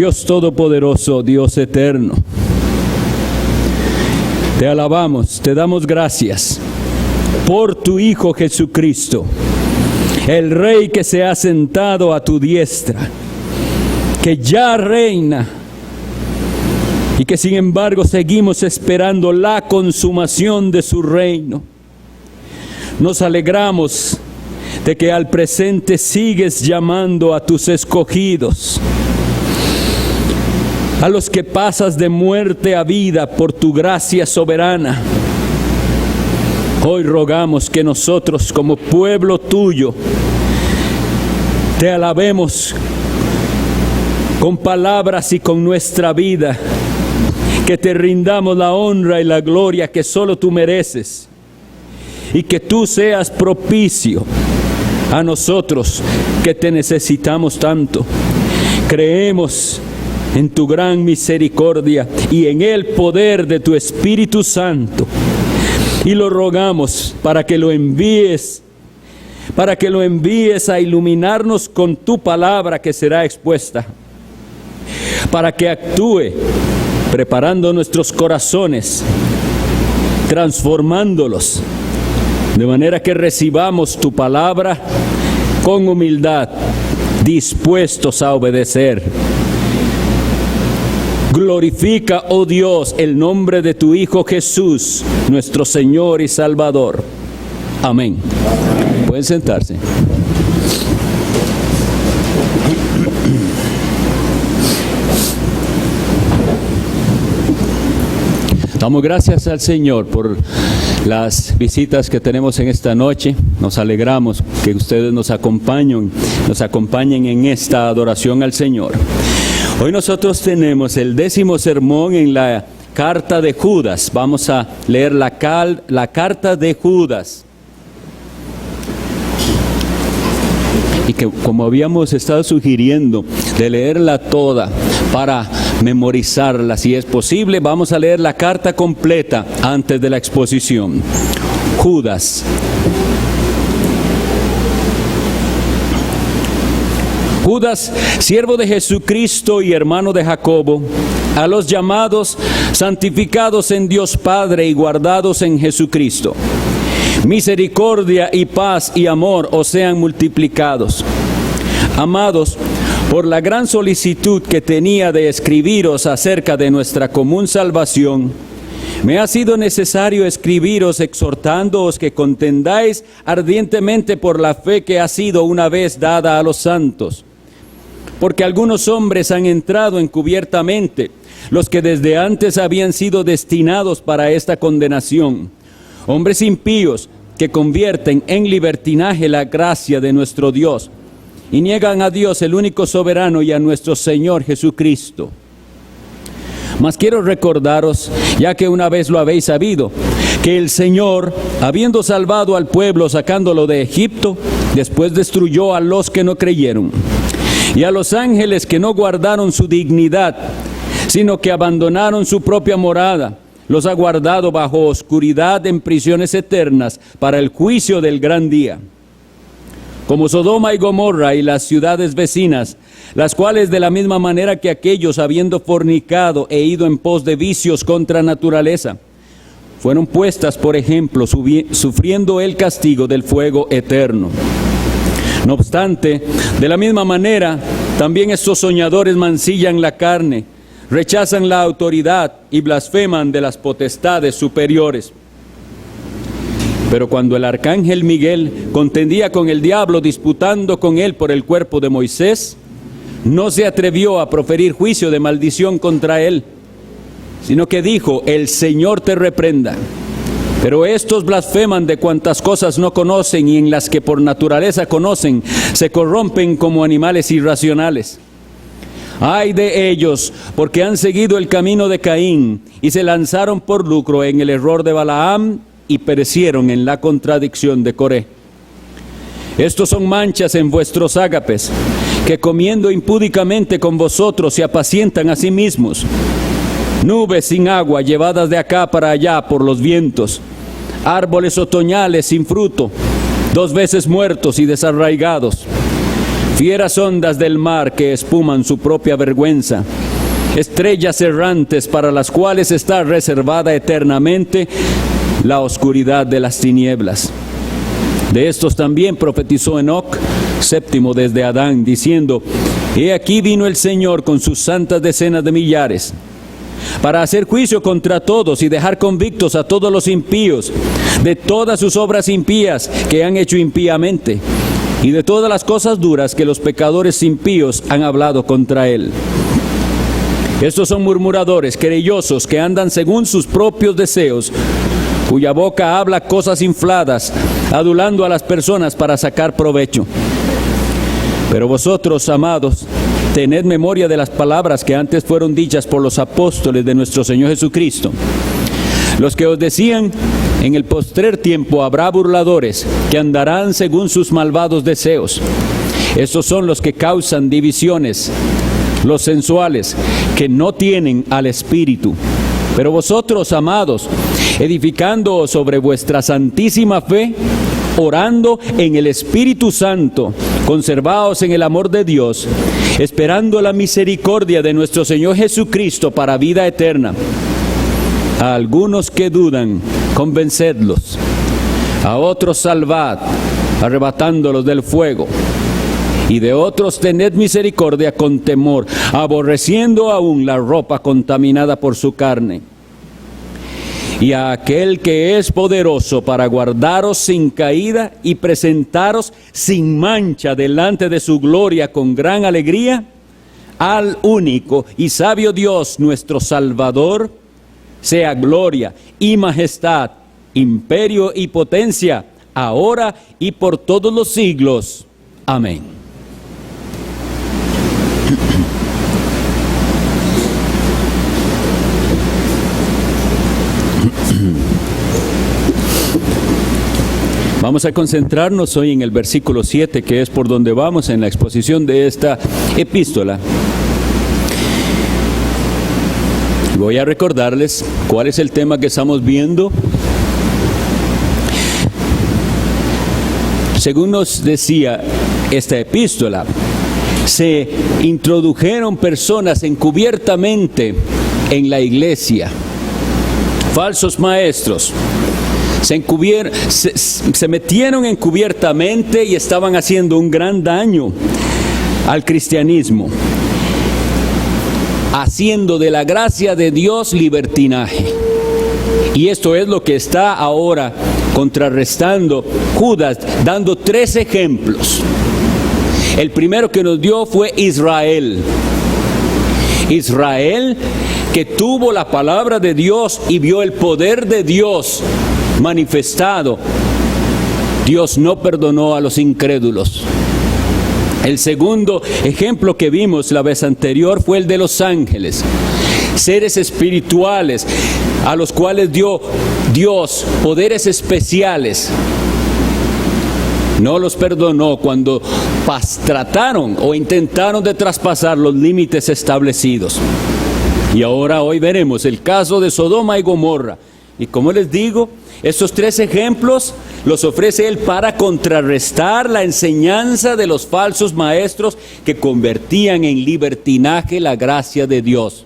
Dios Todopoderoso, Dios Eterno, te alabamos, te damos gracias por tu Hijo Jesucristo, el Rey que se ha sentado a tu diestra, que ya reina y que sin embargo seguimos esperando la consumación de su reino. Nos alegramos de que al presente sigues llamando a tus escogidos, a los que pasas de muerte a vida por tu gracia soberana. Hoy rogamos que nosotros como pueblo tuyo te alabemos con palabras y con nuestra vida, que te rindamos la honra y la gloria que solo tú mereces, y que tú seas propicio a nosotros que te necesitamos tanto. Creemos en tu gran misericordia y en el poder de tu Espíritu Santo, y lo rogamos para que lo envíes a iluminarnos con tu palabra que será expuesta, para que actúe preparando nuestros corazones, transformándolos, de manera que recibamos tu palabra con humildad, dispuestos a obedecer. Glorifica, oh Dios, el nombre de tu Hijo Jesús, nuestro Señor y Salvador. Amén. Pueden sentarse. Damos gracias al Señor por las visitas que tenemos en esta noche. Nos alegramos que ustedes nos acompañen en esta adoración al Señor. Hoy nosotros tenemos el 10º sermón en la carta de Judas. Vamos a leer la carta de Judas. Y que, como habíamos estado sugiriendo, de leerla toda para memorizarla, si es posible, vamos a leer la carta completa antes de la exposición. Judas. Judas, siervo de Jesucristo y hermano de Jacobo, a los llamados, santificados en Dios Padre y guardados en Jesucristo. Misericordia y paz y amor os sean multiplicados. Amados, por la gran solicitud que tenía de escribiros acerca de nuestra común salvación, me ha sido necesario escribiros exhortándoos que contendáis ardientemente por la fe que ha sido una vez dada a los santos. Porque algunos hombres han entrado encubiertamente, los que desde antes habían sido destinados para esta condenación, hombres impíos que convierten en libertinaje la gracia de nuestro Dios y niegan a Dios el único soberano y a nuestro Señor Jesucristo. Mas quiero recordaros, ya que una vez lo habéis sabido, que el Señor, habiendo salvado al pueblo sacándolo de Egipto, después destruyó a los que no creyeron, y a los ángeles que no guardaron su dignidad, sino que abandonaron su propia morada, los ha guardado bajo oscuridad en prisiones eternas para el juicio del gran día. Como Sodoma y Gomorra y las ciudades vecinas, las cuales de la misma manera que aquellos, habiendo fornicado e ido en pos de vicios contra naturaleza, fueron puestas por ejemplo, sufriendo el castigo del fuego eterno. No obstante, de la misma manera, también estos soñadores mancillan la carne, rechazan la autoridad y blasfeman de las potestades superiores. Pero cuando el arcángel Miguel contendía con el diablo, disputando con él por el cuerpo de Moisés, no se atrevió a proferir juicio de maldición contra él, sino que dijo: el Señor te reprenda. Pero estos blasfeman de cuantas cosas no conocen, y en las que por naturaleza conocen, se corrompen como animales irracionales. Ay de ellos, porque han seguido el camino de Caín, y se lanzaron por lucro en el error de Balaam, y perecieron en la contradicción de Coré. Estos son manchas en vuestros ágapes, que comiendo impúdicamente con vosotros se apacientan a sí mismos. Nubes sin agua llevadas de acá para allá por los vientos, árboles otoñales sin fruto, 2 veces muertos y desarraigados, fieras ondas del mar que espuman su propia vergüenza, estrellas errantes para las cuales está reservada eternamente la oscuridad de las tinieblas. De estos también profetizó Enoc, séptimo desde Adán, diciendo: He aquí vino el Señor con sus santas decenas de millares, para hacer juicio contra todos y dejar convictos a todos los impíos, de todas sus obras impías que han hecho impíamente, y de todas las cosas duras que los pecadores impíos han hablado contra él. Estos son murmuradores, querellosos, que andan según sus propios deseos, cuya boca habla cosas infladas, adulando a las personas para sacar provecho. Pero vosotros, amados, tened memoria de las palabras que antes fueron dichas por los apóstoles de nuestro Señor Jesucristo, los que os decían: en el postrer tiempo habrá burladores que andarán según sus malvados deseos. Estos son los que causan divisiones, los sensuales, que no tienen al Espíritu. Pero vosotros, amados, edificando sobre vuestra santísima fe, orando en el Espíritu Santo, conservaos en el amor de Dios, esperando la misericordia de nuestro Señor Jesucristo para vida eterna. A algunos que dudan, convencedlos; a otros salvad, arrebatándolos del fuego; y de otros tened misericordia con temor, aborreciendo aún la ropa contaminada por su carne. Y a aquel que es poderoso para guardaros sin caída y presentaros sin mancha delante de su gloria con gran alegría, al único y sabio Dios nuestro Salvador, sea gloria y majestad, imperio y potencia, ahora y por todos los siglos. Amén. Vamos a concentrarnos hoy en el versículo 7, que es por donde vamos en la exposición de esta epístola. Voy a recordarles cuál es el tema que estamos viendo. Según nos decía esta epístola, se introdujeron personas encubiertamente en la iglesia, falsos maestros. Se metieron encubiertamente y estaban haciendo un gran daño al cristianismo, haciendo de la gracia de Dios libertinaje. Y esto es lo que está ahora contrarrestando Judas, dando 3 ejemplos. El primero que nos dio fue Israel. Israel, que tuvo la palabra de Dios y vio el poder de Dios manifestado. Dios no perdonó a los incrédulos. El segundo ejemplo que vimos la vez anterior fue el de los ángeles, seres espirituales a los cuales dio Dios poderes especiales. No los perdonó cuando trataron o intentaron de traspasar los límites establecidos. Y ahora hoy veremos el caso de Sodoma y Gomorra. Y como les digo, estos 3 ejemplos los ofrece él para contrarrestar la enseñanza de los falsos maestros que convertían en libertinaje la gracia de Dios.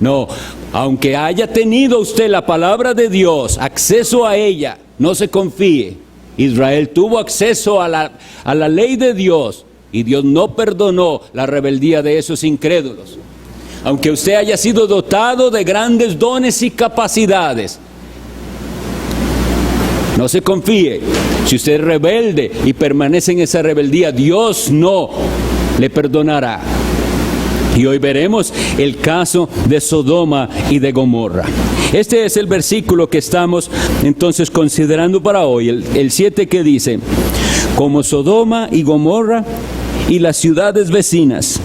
No, aunque haya tenido usted la palabra de Dios, acceso a ella, no se confíe. Israel tuvo acceso a la ley de Dios y Dios no perdonó la rebeldía de esos incrédulos. Aunque usted haya sido dotado de grandes dones y capacidades, no se confíe. Si usted es rebelde y permanece en esa rebeldía, Dios no le perdonará. Y hoy veremos el caso de Sodoma y de Gomorra. Este es el versículo que estamos entonces considerando para hoy, el 7, que dice: como Sodoma y Gomorra y las ciudades vecinas,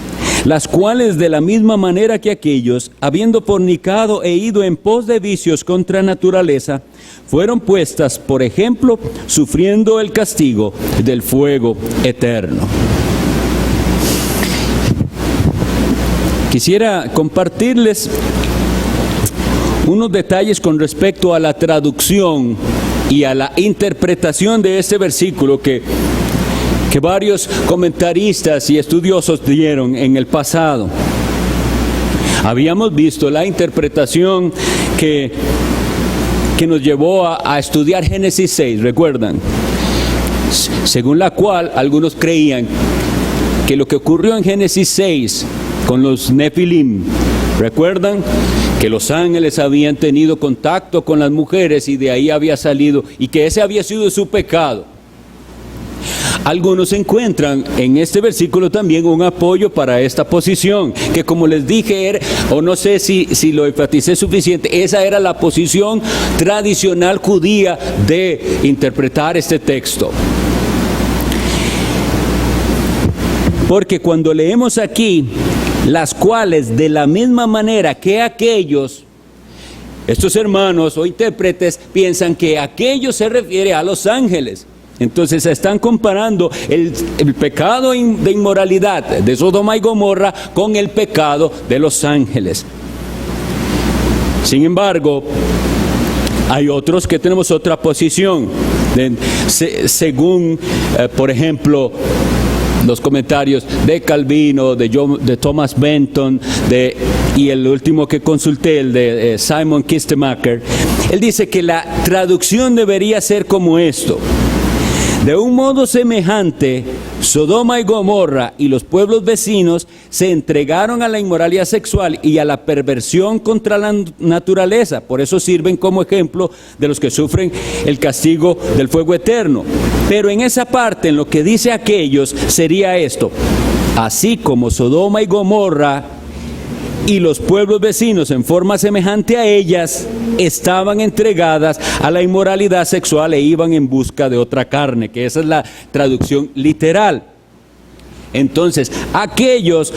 las cuales de la misma manera que aquellos, habiendo fornicado e ido en pos de vicios contra naturaleza, fueron puestas por ejemplo, sufriendo el castigo del fuego eterno. Quisiera compartirles unos detalles con respecto a la traducción y a la interpretación de este versículo que que varios comentaristas y estudiosos dieron en el pasado. Habíamos visto la interpretación que nos llevó a estudiar Génesis 6, ¿recuerdan? Según la cual algunos creían que lo que ocurrió en Génesis 6 con los Nefilim, ¿recuerdan? Que los ángeles habían tenido contacto con las mujeres y de ahí había salido, y que ese había sido su pecado. Algunos encuentran en este versículo también un apoyo para esta posición, que como les dije, o no sé si lo enfaticé suficiente, esa era la posición tradicional judía de interpretar este texto. Porque cuando leemos aquí, las cuales de la misma manera que aquellos, estos hermanos o intérpretes piensan que aquello se refiere a los ángeles. Entonces están comparando el pecado de inmoralidad de Sodoma y Gomorra con el pecado de los ángeles. Sin embargo, hay otros que tenemos otra posición. Según, por ejemplo, los comentarios de Calvino, de Thomas Benton, y el último que consulté, el de Simon Kistemaker, él dice que la traducción debería ser como esto: de un modo semejante, Sodoma y Gomorra y los pueblos vecinos se entregaron a la inmoralidad sexual y a la perversión contra la naturaleza. Por eso sirven como ejemplo de los que sufren el castigo del fuego eterno. Pero en esa parte, en lo que dice aquellos, sería esto: así como Sodoma y Gomorra y los pueblos vecinos en forma semejante a ellas estaban entregadas a la inmoralidad sexual e iban en busca de otra carne, que esa es la traducción literal. Entonces, aquellos,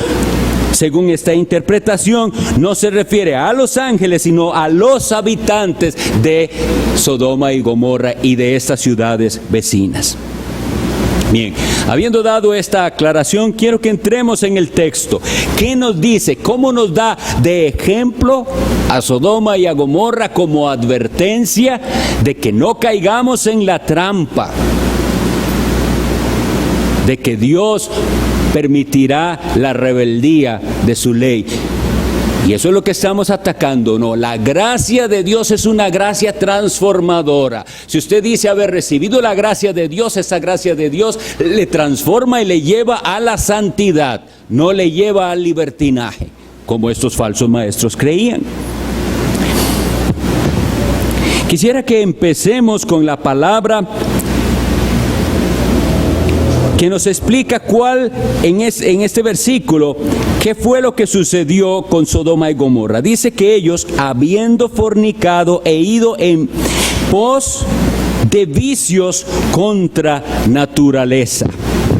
según esta interpretación, no se refiere a los ángeles, sino a los habitantes de Sodoma y Gomorra y de estas ciudades vecinas. Bien, habiendo dado esta aclaración, quiero que entremos en el texto. ¿Qué nos dice? ¿Cómo nos da de ejemplo a Sodoma y a Gomorra como advertencia de que no caigamos en la trampa de que Dios permitirá la rebeldía de su ley? Y eso es lo que estamos atacando, ¿no? La gracia de Dios es una gracia transformadora. Si usted dice haber recibido la gracia de Dios, esa gracia de Dios le transforma y le lleva a la santidad, no le lleva al libertinaje, como estos falsos maestros creían. Quisiera que empecemos con la palabra que nos explica cuál, en este versículo, qué fue lo que sucedió con Sodoma y Gomorra. Dice que ellos, habiendo fornicado e ido en pos de vicios contra naturaleza.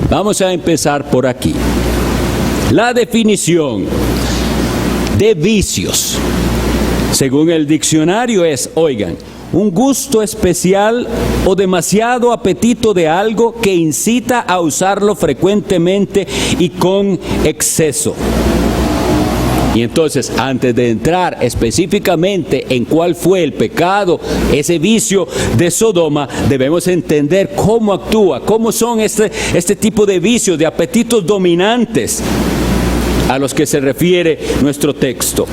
Vamos a empezar por aquí. La definición de vicios, según el diccionario, es, oigan, un gusto especial o demasiado apetito de algo que incita a usarlo frecuentemente y con exceso. Y entonces, antes de entrar específicamente en cuál fue el pecado, ese vicio de Sodoma, debemos entender cómo actúa, cómo son este tipo de vicios, de apetitos dominantes a los que se refiere nuestro texto.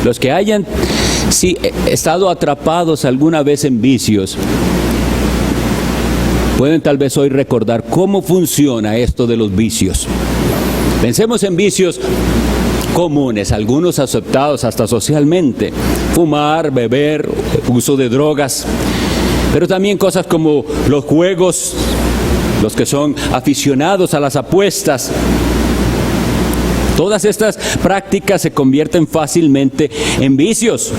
Los que hayan estado atrapados alguna vez en vicios, pueden tal vez hoy recordar cómo funciona esto de los vicios. Pensemos en vicios comunes, algunos aceptados hasta socialmente: fumar, beber, uso de drogas, pero también cosas como los juegos, los que son aficionados a las apuestas. Todas estas prácticas se convierten fácilmente en vicios.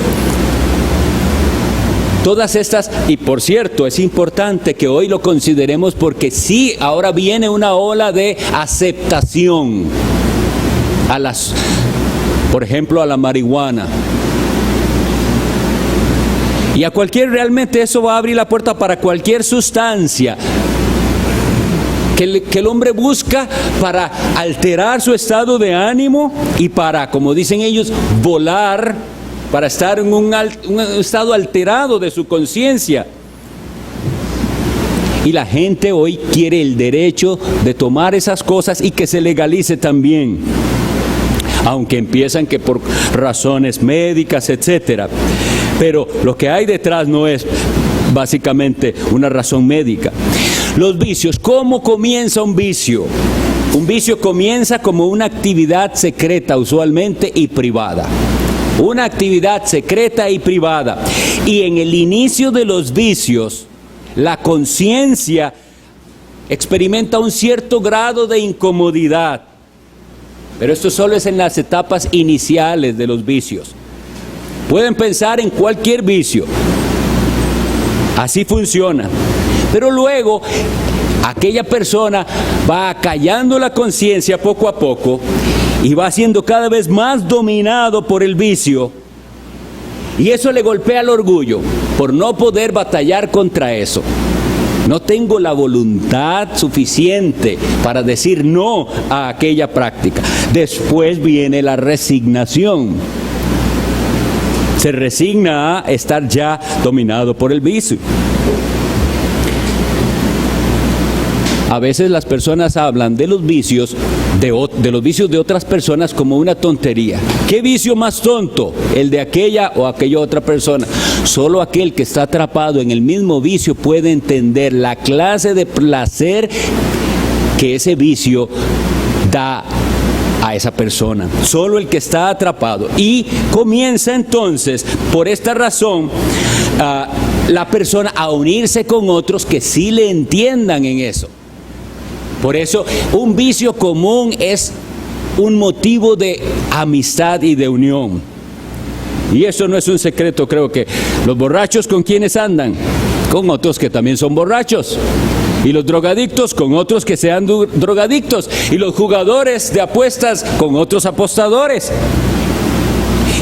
Todas estas, y por cierto, es importante que hoy lo consideremos porque sí, ahora viene una ola de aceptación por ejemplo, a la marihuana. Y a realmente eso va a abrir la puerta para cualquier sustancia que el hombre busca para alterar su estado de ánimo y para, como dicen ellos, volar, para estar en un estado alterado de su conciencia. Y la gente hoy quiere el derecho de tomar esas cosas y que se legalice también. Aunque empiezan que por razones médicas, etcétera. Pero lo que hay detrás no es básicamente una razón médica. Los vicios, ¿cómo comienza un vicio? Un vicio comienza como una actividad secreta usualmente y privada. Una actividad secreta y privada. Y en el inicio de los vicios, la conciencia experimenta un cierto grado de incomodidad. Pero esto solo es en las etapas iniciales de los vicios. Pueden pensar en cualquier vicio. Así funciona. Pero luego, aquella persona va acallando la conciencia poco a poco y va siendo cada vez más dominado por el vicio. Y eso le golpea el orgullo por no poder batallar contra eso. No tengo la voluntad suficiente para decir no a aquella práctica. Después viene la resignación. Se resigna a estar ya dominado por el vicio. A veces las personas hablan de los vicios de los vicios de otras personas como una tontería. ¿Qué vicio más tonto? ¿El de aquella o aquella otra persona? Solo aquel que está atrapado en el mismo vicio puede entender la clase de placer que ese vicio da a esa persona. Solo el que está atrapado. Y comienza entonces, por esta razón, la persona a unirse con otros que sí le entiendan en eso. Por eso, un vicio común es un motivo de amistad y de unión. Y eso no es un secreto, creo que los borrachos, ¿con quiénes andan? Con otros que también son borrachos. Y los drogadictos con otros que sean drogadictos. Y los jugadores de apuestas con otros apostadores.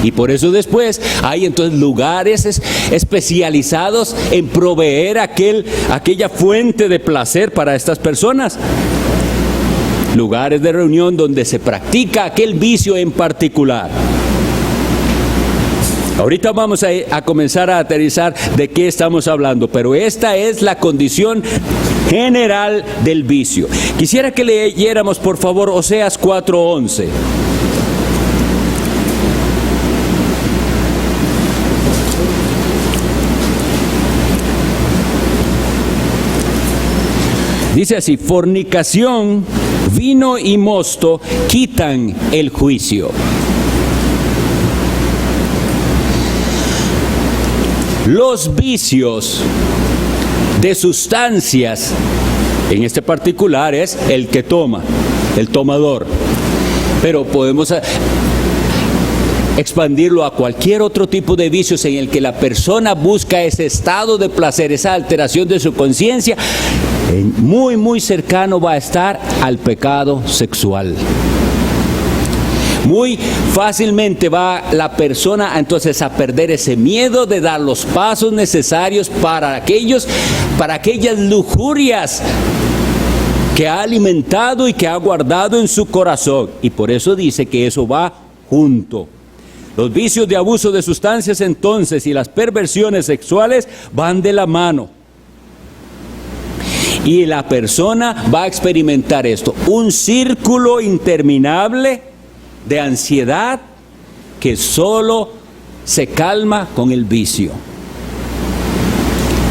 Y por eso después hay entonces lugares especializados en proveer aquella fuente de placer para estas personas. Lugares de reunión donde se practica aquel vicio en particular. Ahorita vamos a comenzar a aterrizar de qué estamos hablando, pero esta es la condición general del vicio. Quisiera que leyéramos por favor Oseas 4:11. Dice así: fornicación, vino y mosto quitan el juicio. Los vicios de sustancias, en este particular es el que toma, el tomador. Pero podemos expandirlo a cualquier otro tipo de vicios en el que la persona busca ese estado de placer, esa alteración de su conciencia. Muy, muy cercano va a estar al pecado sexual. Muy fácilmente va la persona entonces a perder ese miedo de dar los pasos necesarios para aquellas lujurias que ha alimentado y que ha guardado en su corazón. Y por eso dice que eso va junto. Los vicios de abuso de sustancias entonces y las perversiones sexuales van de la mano. Y la persona va a experimentar esto, un círculo interminable de ansiedad que solo se calma con el vicio.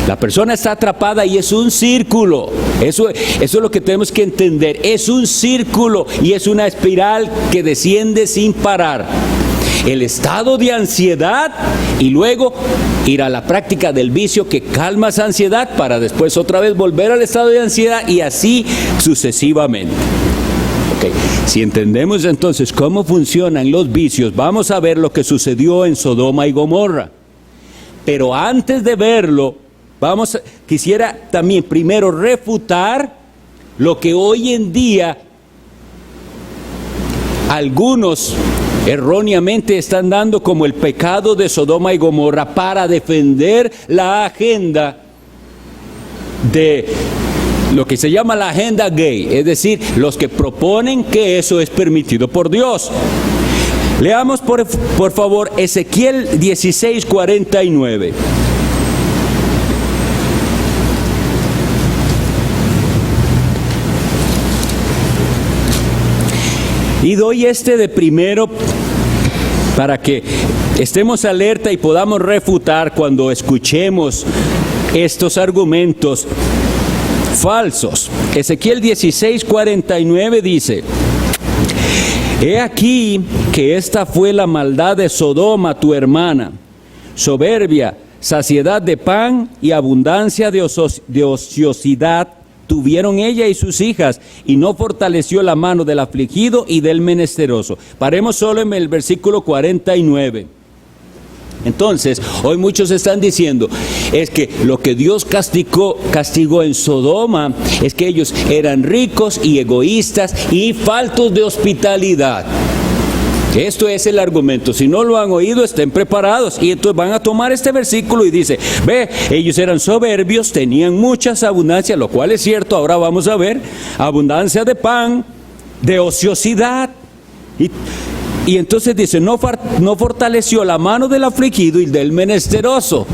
La persona está atrapada y es un círculo. Eso es lo que tenemos que entender. Es un círculo y es una espiral que desciende sin parar. El estado de ansiedad y luego ir a la práctica del vicio que calma esa ansiedad para después otra vez volver al estado de ansiedad y así sucesivamente. Okay. Si entendemos entonces cómo funcionan los vicios, vamos a ver lo que sucedió en Sodoma y Gomorra. Pero antes de verlo, quisiera también primero refutar lo que hoy en día algunos erróneamente están dando como el pecado de Sodoma y Gomorra para defender la agenda de lo que se llama la agenda gay, es decir, los que proponen que eso es permitido por Dios. Leamos por favor Ezequiel 16:49. Y doy este de primero para que estemos alerta y podamos refutar cuando escuchemos estos argumentos falsos. Ezequiel 16:49 dice: He aquí que esta fue la maldad de Sodoma, tu hermana, soberbia, saciedad de pan y abundancia de ociosidad tuvieron ella y sus hijas, y no fortaleció la mano del afligido y del menesteroso. Paremos solo en el versículo 49. Entonces, hoy muchos están diciendo, es que lo que Dios castigó en Sodoma, es que ellos eran ricos y egoístas y faltos de hospitalidad. Esto es el argumento. Si no lo han oído, estén preparados. Y entonces van a tomar este versículo y dice, ve, ellos eran soberbios, tenían muchas abundancias, lo cual es cierto. Ahora vamos a ver, abundancia de pan, de ociosidad. Y entonces dice, no fortaleció la mano del afligido y del menesteroso.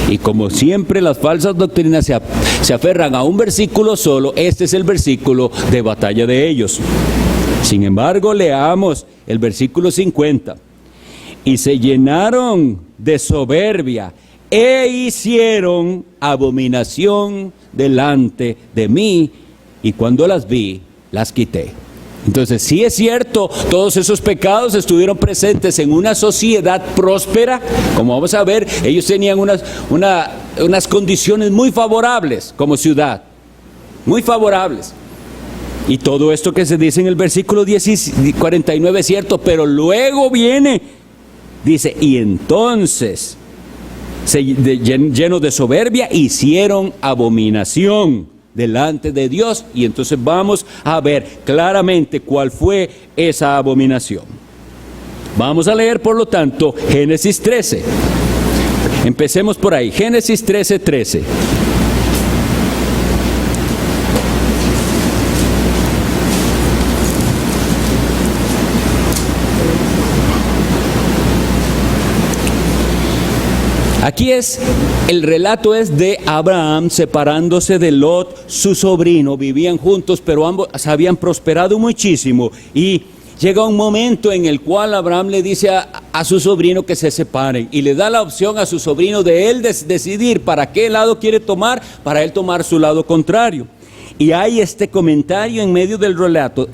Y como siempre las falsas doctrinas se aferran a un versículo solo, este es el versículo de batalla de ellos. Sin embargo, leamos el versículo 50. Y se llenaron de soberbia e hicieron abominación delante de mí, y cuando las vi, las quité. Entonces, sí es cierto, todos esos pecados estuvieron presentes en una sociedad próspera. Como vamos a ver, ellos tenían unas condiciones muy favorables como ciudad, muy favorables. Y todo esto que se dice en el versículo 49 es cierto, pero luego viene, dice, y entonces, llenos de soberbia, hicieron abominación delante de Dios. Y entonces vamos a ver claramente cuál fue esa abominación. Vamos a leer, por lo tanto, Génesis 13. Empecemos por ahí, Génesis 13:13. Aquí el relato es de Abraham separándose de Lot, su sobrino. Vivían juntos, pero ambos habían prosperado muchísimo. Y llega un momento en el cual Abraham le dice a su sobrino que se separen. Y le da la opción a su sobrino de él decidir para qué lado quiere tomar, para él tomar su lado contrario. Y hay este comentario en medio del relato.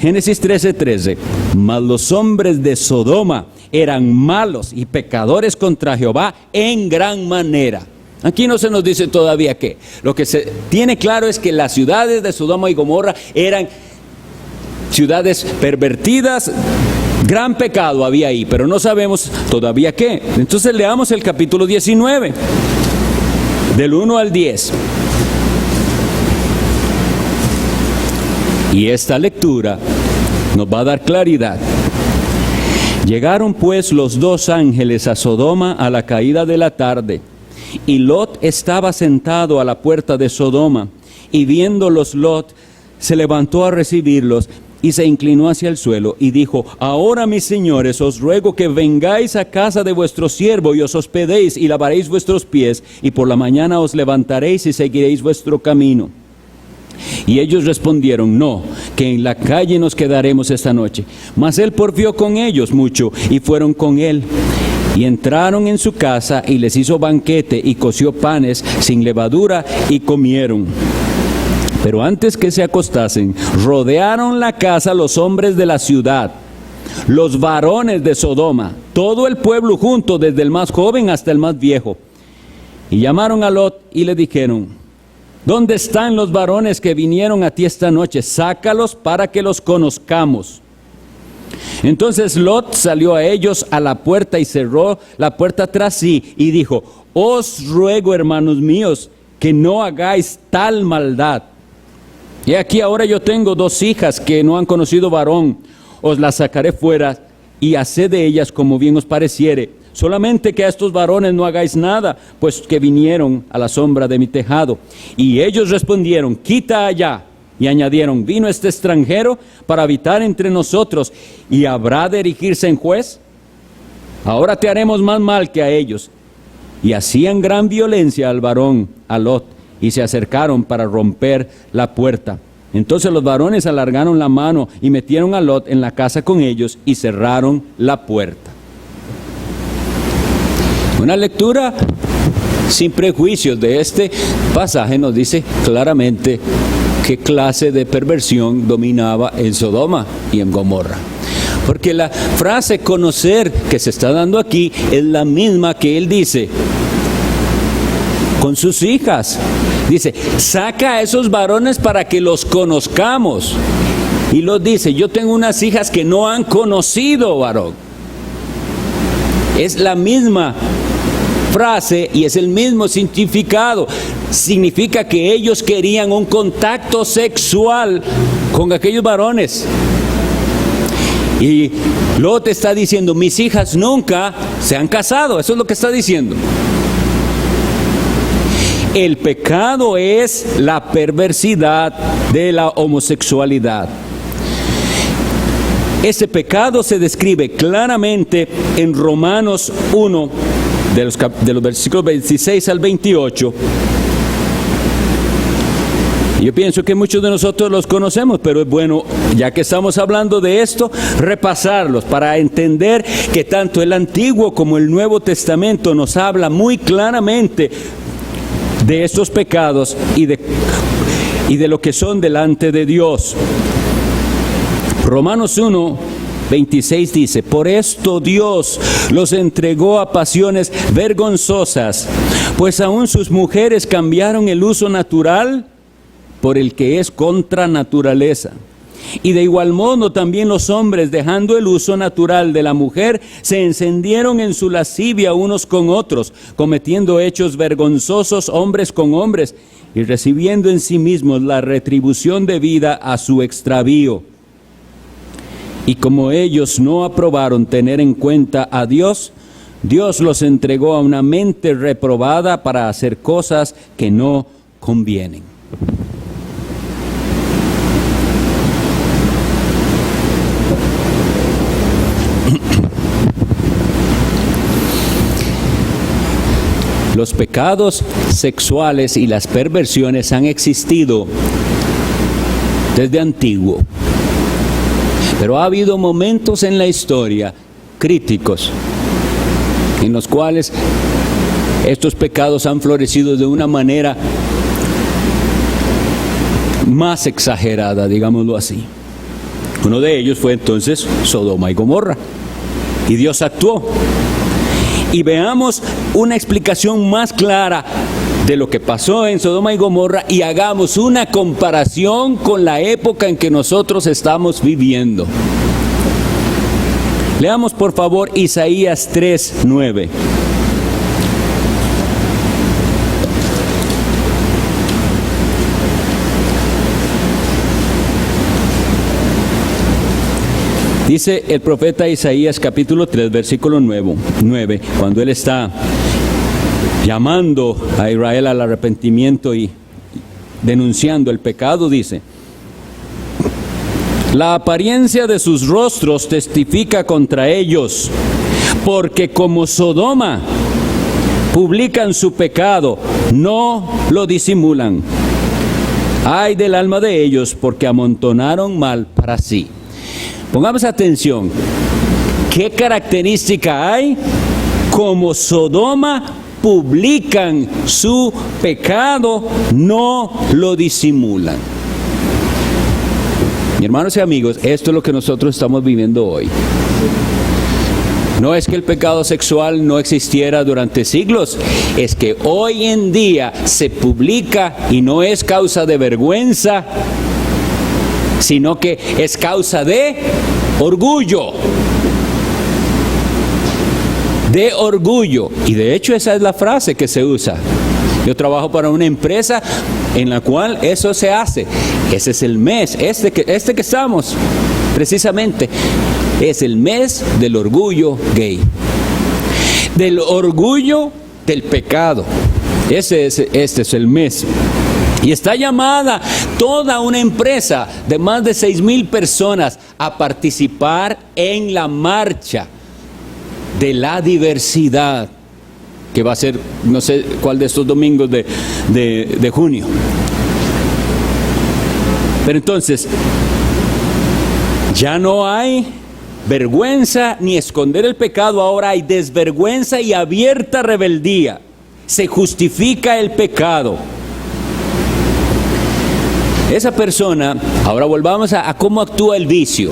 Génesis 13:13. Mas los hombres de Sodoma eran malos y pecadores contra Jehová en gran manera. Aquí no se nos dice todavía qué. Lo que se tiene claro es que las ciudades de Sodoma y Gomorra eran ciudades pervertidas. Gran pecado había ahí, pero no sabemos todavía qué. Entonces leamos el capítulo 19, del 1 al 10. Y esta lectura nos va a dar claridad. Llegaron pues los dos ángeles a Sodoma a la caída de la tarde, y Lot estaba sentado a la puerta de Sodoma, y viéndolos Lot se levantó a recibirlos, y se inclinó hacia el suelo, y dijo, ahora mis señores, os ruego que vengáis a casa de vuestro siervo, y os hospedéis, y lavaréis vuestros pies, y por la mañana os levantaréis, y seguiréis vuestro camino. Y ellos respondieron, no, que en la calle nos quedaremos esta noche. Mas él porfió con ellos mucho, y fueron con él. Y entraron en su casa, y les hizo banquete, y coció panes sin levadura, y comieron. Pero antes que se acostasen, rodearon la casa los hombres de la ciudad, los varones de Sodoma, todo el pueblo junto, desde el más joven hasta el más viejo. Y llamaron a Lot, y le dijeron, ¿dónde están los varones que vinieron a ti esta noche? Sácalos para que los conozcamos. Entonces Lot salió a ellos a la puerta y cerró la puerta tras sí y dijo, os ruego, hermanos míos, que no hagáis tal maldad. Y aquí ahora yo tengo 2 hijas que no han conocido varón. Os las sacaré fuera y haced de ellas como bien os pareciere. Solamente que a estos varones no hagáis nada, pues que vinieron a la sombra de mi tejado. Y ellos respondieron, quita allá. Y añadieron, ¿vino este extranjero para habitar entre nosotros y habrá de erigirse en juez? Ahora te haremos más mal que a ellos. Y hacían gran violencia al varón, a Lot, y se acercaron para romper la puerta. Entonces los varones alargaron la mano y metieron a Lot en la casa con ellos y cerraron la puerta. Una lectura sin prejuicios de este pasaje nos dice claramente qué clase de perversión dominaba en Sodoma y en Gomorra. Porque la frase conocer que se está dando aquí es la misma que él dice con sus hijas. Dice, saca a esos varones para que los conozcamos. Y Lot dice, yo tengo unas hijas que no han conocido varón. Es la misma frase y es el mismo significado. Significa que ellos querían un contacto sexual con aquellos varones. Y Lot está diciendo, mis hijas nunca se han casado. Eso es lo que está diciendo. El pecado es la perversidad de la homosexualidad. Ese pecado se describe claramente en Romanos 1, de los versículos 26 al 28. Yo pienso que muchos de nosotros los conocemos, pero es bueno, ya que estamos hablando de esto, repasarlos para entender que tanto el Antiguo como el Nuevo Testamento nos habla muy claramente de estos pecados y de lo que son delante de Dios. Romanos 1, 26 dice, por esto Dios los entregó a pasiones vergonzosas, pues aún sus mujeres cambiaron el uso natural por el que es contra naturaleza. Y de igual modo también los hombres, dejando el uso natural de la mujer, se encendieron en su lascivia unos con otros, cometiendo hechos vergonzosos hombres con hombres, y recibiendo en sí mismos la retribución debida a su extravío. Y como ellos no aprobaron tener en cuenta a Dios, Dios los entregó a una mente reprobada para hacer cosas que no convienen. Los pecados sexuales y las perversiones han existido desde antiguo, pero ha habido momentos en la historia críticos en los cuales estos pecados han florecido de una manera más exagerada, digámoslo así. Uno de ellos fue entonces Sodoma y Gomorra, y Dios actuó. Y veamos una explicación más clara de lo que pasó en Sodoma y Gomorra y hagamos una comparación con la época en que nosotros estamos viviendo. Leamos por favor Isaías 3:9. Dice el profeta Isaías capítulo 3, versículo 9, cuando él está llamando a Israel al arrepentimiento y denunciando el pecado, dice: la apariencia de sus rostros testifica contra ellos, porque como Sodoma publican su pecado, no lo disimulan. Ay del alma de ellos, porque amontonaron mal para sí. Pongamos atención, ¿qué característica hay? Como Sodoma publican su pecado, no lo disimulan. Mi hermanos y amigos, esto es lo que nosotros estamos viviendo hoy. No es que el pecado sexual no existiera durante siglos, es que hoy en día se publica y no es causa de vergüenza, sino que es causa de orgullo. De orgullo. Y de hecho esa es la frase que se usa. Yo trabajo para una empresa en la cual eso se hace. Ese es el mes, este que estamos, precisamente, es el mes del orgullo gay. Del orgullo del pecado. Este es el mes. Y está llamada toda una empresa de más de 6,000 personas a participar en la marcha de la diversidad, que va a ser, no sé cuál de estos domingos de junio. Pero entonces, ya no hay vergüenza ni esconder el pecado, ahora hay desvergüenza y abierta rebeldía. Se justifica el pecado. Esa persona, ahora volvamos a cómo actúa el vicio.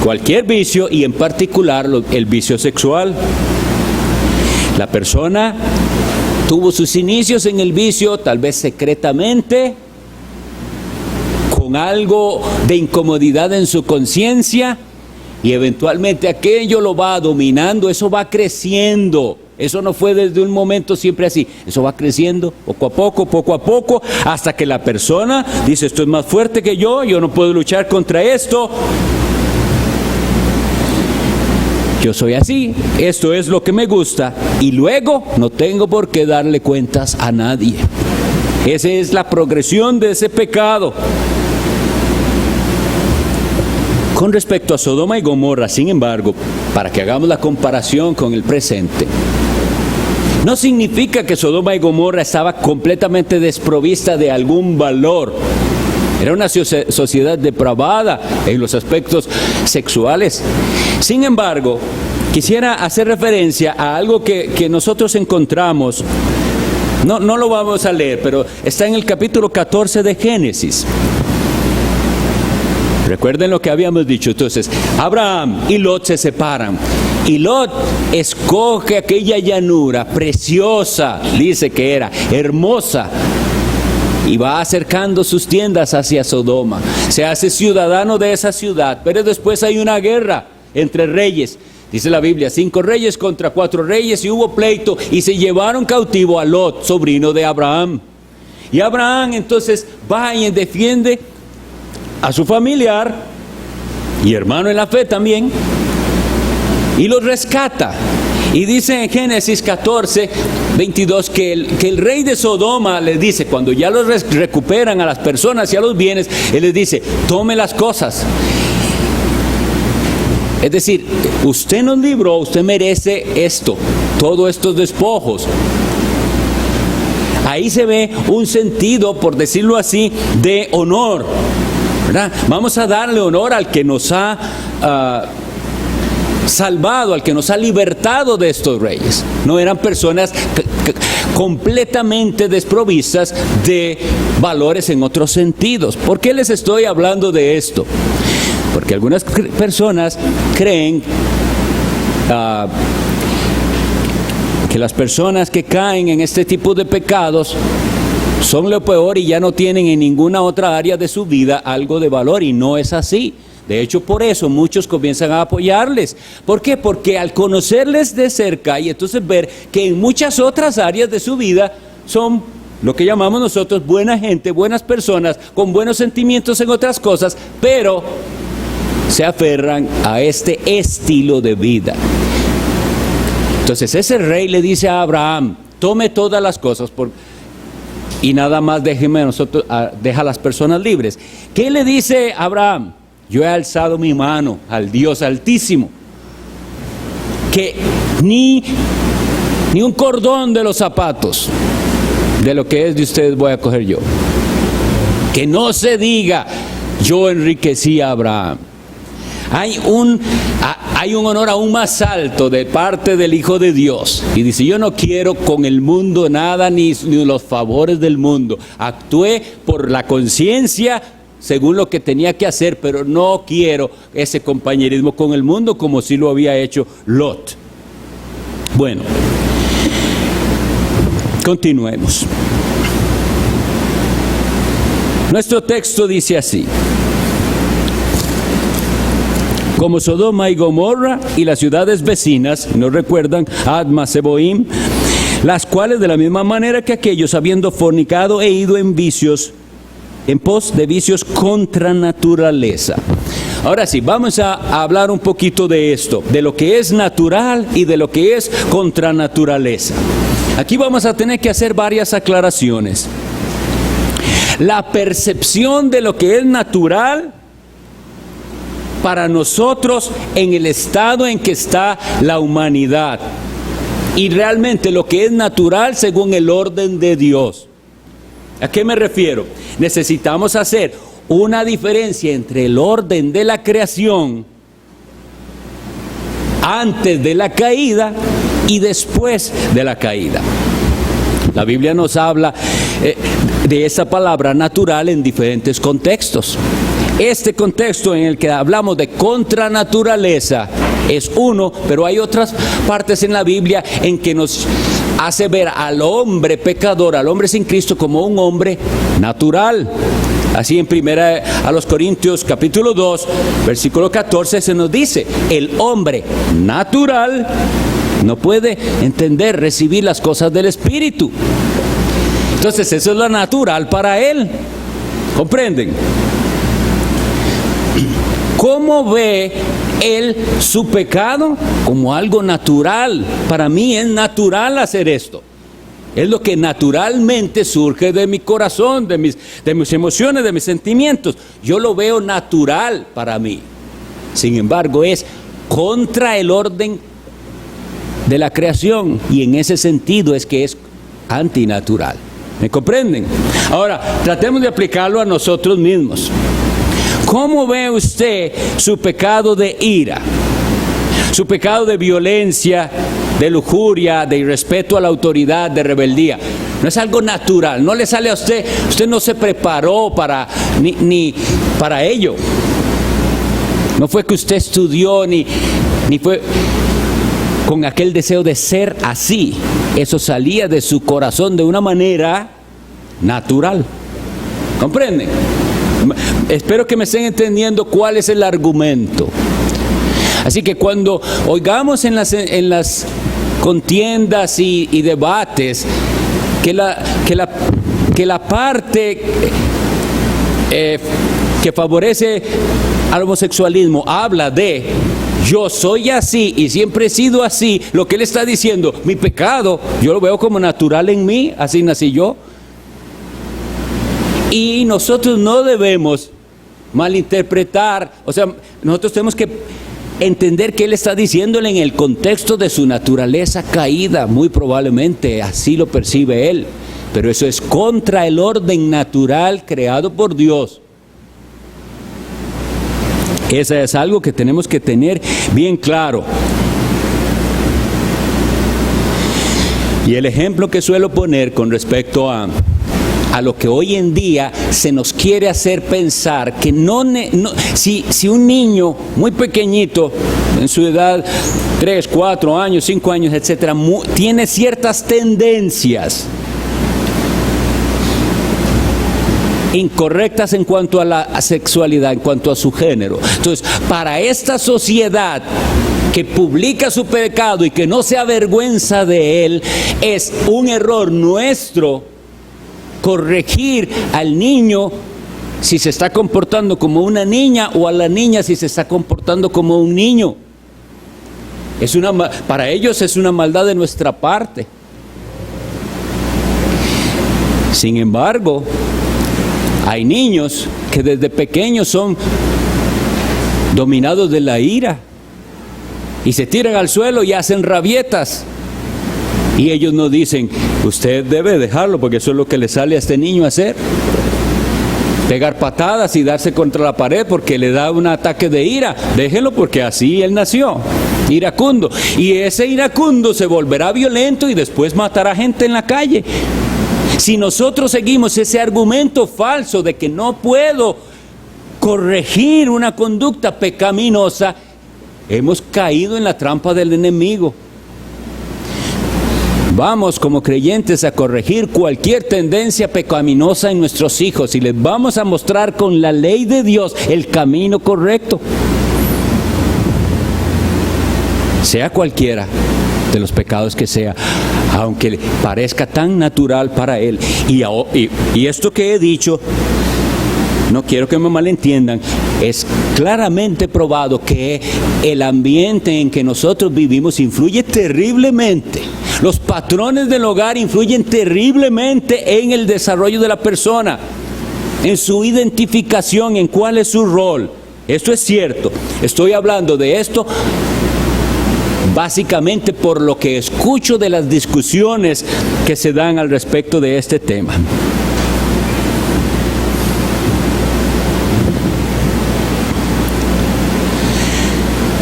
Cualquier vicio y en particular el vicio sexual. La persona tuvo sus inicios en el vicio, tal vez secretamente, con algo de incomodidad en su conciencia, y eventualmente aquello lo va dominando, eso va creciendo. Eso no fue desde un momento siempre así, eso va creciendo poco a poco, hasta que la persona dice, esto es más fuerte que yo no puedo luchar contra esto. Yo soy así, esto es lo que me gusta, y luego no tengo por qué darle cuentas a nadie. Esa es la progresión de ese pecado. Con respecto a Sodoma y Gomorra, sin embargo, para que hagamos la comparación con el presente, no significa que Sodoma y Gomorra estaba completamente desprovista de algún valor. Era una sociedad depravada en los aspectos sexuales. Sin embargo, quisiera hacer referencia a algo que nosotros encontramos. No lo vamos a leer, pero está en el capítulo 14 de Génesis. Recuerden lo que habíamos dicho. Entonces, Abraham y Lot se separan. Y Lot escoge aquella llanura preciosa, dice que era hermosa, y va acercando sus tiendas hacia Sodoma. Se hace ciudadano de esa ciudad, pero después hay una guerra entre reyes. Dice la Biblia, 5 reyes contra 4 reyes, y hubo pleito, y se llevaron cautivo a Lot, sobrino de Abraham. Y Abraham entonces va y defiende a su familiar, y hermano en la fe también, y los rescata. Y dice en Génesis 14, 22 que el rey de Sodoma les dice, cuando ya los recuperan a las personas y a los bienes, él les dice, tome las cosas. Es decir, usted nos libró, usted merece esto, todos estos despojos. Ahí se ve un sentido, por decirlo así, de honor, ¿verdad? Vamos a darle honor al que nos ha salvado, al que nos ha libertado de estos reyes. No eran personas completamente desprovistas de valores en otros sentidos. ¿Por qué les estoy hablando de esto? Porque algunas personas creen que las personas que caen en este tipo de pecados son lo peor y ya no tienen en ninguna otra área de su vida algo de valor, y no es así. De hecho, por eso muchos comienzan a apoyarles. ¿Por qué? Porque al conocerles de cerca y entonces ver que en muchas otras áreas de su vida son lo que llamamos nosotros buena gente, buenas personas, con buenos sentimientos en otras cosas, pero se aferran a este estilo de vida. Entonces ese rey le dice a Abraham, tome todas las cosas y nada más deja a las personas libres. ¿Qué le dice Abraham? Yo he alzado mi mano al Dios Altísimo, que ni un cordón de los zapatos de lo que es de ustedes voy a coger yo. Que no se diga, yo enriquecí a Abraham. Hay un honor aún más alto de parte del Hijo de Dios. Y dice, yo no quiero con el mundo nada, ni los favores del mundo. Actué por la conciencia, según lo que tenía que hacer, pero no quiero ese compañerismo con el mundo como si lo había hecho Lot. Bueno, continuemos. Nuestro texto dice así: como Sodoma y Gomorra y las ciudades vecinas, nos recuerdan Adma, Seboim, las cuales de la misma manera que aquellos, habiendo fornicado e ido en pos de vicios contra naturaleza. Ahora sí, vamos a hablar un poquito de esto, de lo que es natural y de lo que es contra naturaleza. Aquí vamos a tener que hacer varias aclaraciones. La percepción de lo que es natural para nosotros en el estado en que está la humanidad, y realmente lo que es natural según el orden de Dios. ¿A qué me refiero? Necesitamos hacer una diferencia entre el orden de la creación antes de la caída y después de la caída. La Biblia nos habla de esa palabra natural en diferentes contextos. Este contexto en el que hablamos de contranaturaleza es uno, pero hay otras partes en la Biblia en que nos hace ver al hombre pecador, al hombre sin Cristo, como un hombre natural. Así en 1 Corintios capítulo 2, versículo 14 se nos dice, el hombre natural no puede entender, recibir las cosas del Espíritu. Entonces eso es lo natural para él. ¿Comprenden? ¿Cómo ve él su pecado? Como algo natural. Para mí es natural hacer esto. Es lo que naturalmente surge de mi corazón, de mis emociones, de mis sentimientos. Yo lo veo natural para mí. Sin embargo, es contra el orden de la creación, y en ese sentido es que es antinatural. ¿Me comprenden? Ahora, tratemos de aplicarlo a nosotros mismos. ¿Cómo ve usted su pecado de ira? Su pecado de violencia, de lujuria, de irrespeto a la autoridad, de rebeldía. No es algo natural, no le sale a usted. Usted no se preparó ni para ello. No fue que usted estudió ni fue con aquel deseo de ser así. Eso salía de su corazón de una manera natural. ¿Comprenden? Espero que me estén entendiendo cuál es el argumento. Así que cuando oigamos en las contiendas y debates que la parte que favorece al homosexualismo habla de yo soy así y siempre he sido así, lo que él está diciendo, mi pecado, yo lo veo como natural en mí, así nací yo. Y nosotros no debemos malinterpretar, o sea, nosotros tenemos que entender que él está diciéndole en el contexto de su naturaleza caída, muy probablemente así lo percibe él, pero eso es contra el orden natural creado por Dios. Eso es algo que tenemos que tener bien claro. Y el ejemplo que suelo poner con respecto a lo que hoy en día se nos quiere hacer pensar que si un niño muy pequeñito, en su edad 3, 4 años, 5 años, etcétera, tiene ciertas tendencias incorrectas en cuanto a la sexualidad, en cuanto a su género. Entonces, para esta sociedad que publica su pecado y que no se avergüenza de él, es un error nuestro corregir al niño si se está comportando como una niña o a la niña si se está comportando como un niño. Para ellos es una maldad de nuestra parte. Sin embargo, hay niños que desde pequeños son dominados de la ira y se tiran al suelo y hacen rabietas. Y ellos no dicen, usted debe dejarlo porque eso es lo que le sale a este niño hacer. Pegar patadas y darse contra la pared porque le da un ataque de ira. Déjelo porque así él nació, iracundo. Y ese iracundo se volverá violento y después matará gente en la calle. Si nosotros seguimos ese argumento falso de que no puedo corregir una conducta pecaminosa, hemos caído en la trampa del enemigo. Vamos como creyentes a corregir cualquier tendencia pecaminosa en nuestros hijos y les vamos a mostrar con la ley de Dios el camino correcto. Sea cualquiera de los pecados que sea, aunque parezca tan natural para él. Y esto que he dicho, no quiero que me malentiendan, es claramente probado que el ambiente en que nosotros vivimos influye terriblemente. Los patrones del hogar influyen terriblemente en el desarrollo de la persona, en su identificación, en cuál es su rol. Esto es cierto. Estoy hablando de esto básicamente por lo que escucho de las discusiones que se dan al respecto de este tema.